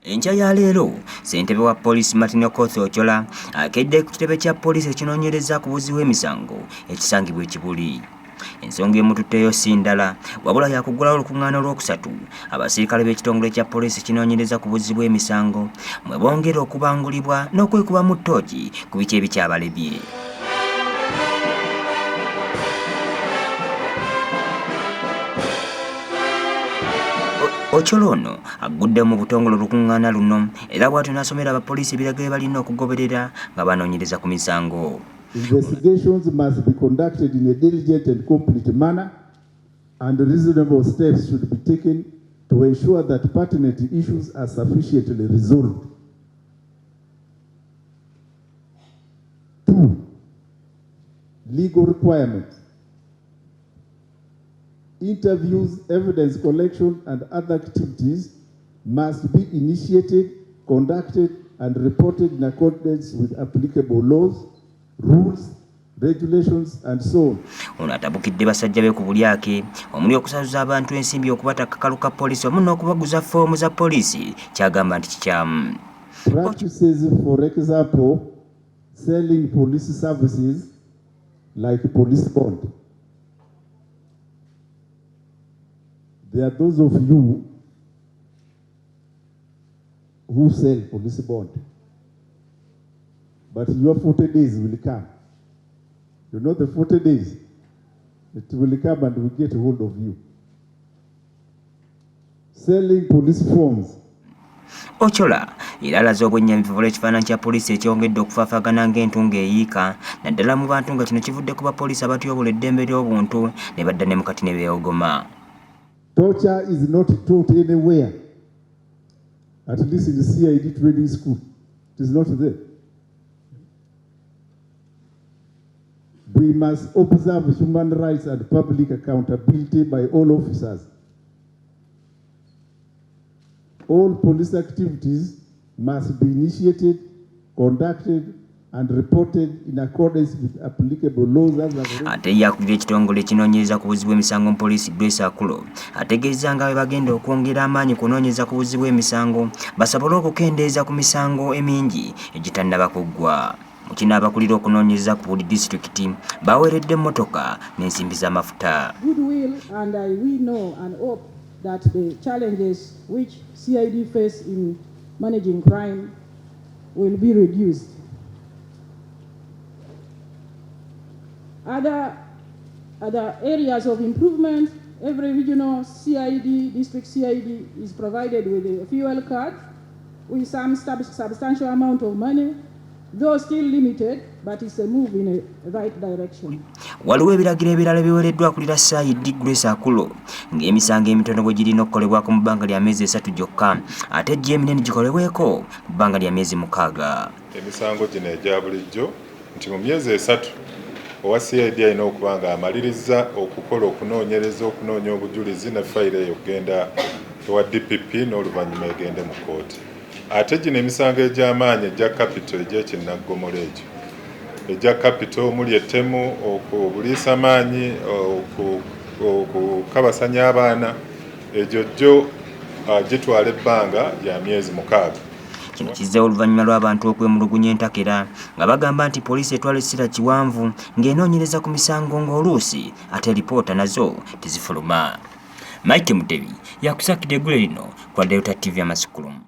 Enkya ya leero ssentebe wa poliisi Martin Okoth Ochola akedde ku kitebe kya poliisi ekinoonyereza ku buzzi bw'emisango ekisangibwa e Kibuli. Ensonga emututteyo si ndala wabula yakuggulawo olukuŋŋaana olwokusatu abasirikale b'ekitongole kya poliisi ekinoonyereza ku buzzi bw'emisango mwe bongera okubangulibwa n'okwekubamu ttooki ku biki ebikyabalebye. Ochola ono aggudde mu butongole olukuŋŋaana luno era bw'atyo n'asomera abapoliisi ebiragiro balina okugoberera nga banoonyereza ku misango. Investigations must be conducted in a diligent and complete manner, and reasonable steps should be taken to ensure that pertinent issues are sufficiently resolved. 2. Legal requirements. Interviews, evidence collection, and other activities must be initiated, conducted, and reported in accordance with applicable laws, rules, regulations, and so on. Ono atabukidde basajja be ku bulyake omuli okusasuza abantu ensimbi okubata kakalu ka poliisi wamu n'okubaguza foomu za poliisi kyagamba nti kikyamu. Practices, for example, selling police services like police bond. There are those of you who sell police bond, but your 40 days will come. You know the 40 days, it will come and will get hold of you. Selling police forms. Ochola era alaze obwennyamivu olw'ekifaananyi kya poliisi ekyongedde okufaafagana ng'entunga eyiika naddala mu bantu nga kino kivudde ku bapoliisi abatyobula eddembe ly'obuntu ne badda ne mukati ne beewogoma. Torture is not taught anywhere, at least in the CID training school. It is not there. We must observe human rights and public accountability by all officers. All police activities must be initiated, conducted, and reported in accordance with applicable laws. Ate yakulira ekitongole ekinoonyereza ku buzzi bw'emisango mu poliisi Grace Akulo ategeeza nga bwe bagenda okwongera amaanyi kunoonyereza ku buzzi bw'emisango basobole okukendeeza ku misango emingi egitannaba kuggwa. Mu kino abakulira okunoonyereza ku buli disitulikiti baweeredde emmotoka n'ensimbi z'amafuta. Goodwill, and we know and hope that the challenges which CID face in managing crime will be reduced. Other areas of improvement, every regional CID, district CID is provided with a fuel card with some substantial amount of money, though still limited, but it's a move in a right direction. Waliwo ebiragiro ebirala biweereddwa akulira CID Grace Akulo ng'emisango emitono bwe girina okukolebwako mu bbanga lya myezi 3 gyokka ate ejja eminene gikolebweko mu bbanga lya myezi 6. Emisango gino egya bulijjo nti mu myezi 3 owa CID alina okuba nga amaliriza okukola okunoonya obujulizi ne fayiro eyo okugenda ewa DPP n'oluvannyuma egende mu kkooti. Ate gino emisango egy'amaanyi egya capital egy'ekinnaggomola egyo egya capital omuli ettemu okubuliisa maanyi okukabasanya abaana egyo gyo gitwala ebbanga lya myezi 6. Kino kizzeewo oluvannyuma lw'abantu okwemulugunya entakera nga bagamba nti poliisi etwala essira kiwanvu ng'enoonyereza ku misango ng'oluusi ate lipoota nazo tezifuluma. Mike Mutebi yakusakidde eggule lino kwa Delta TV Amasukulumu.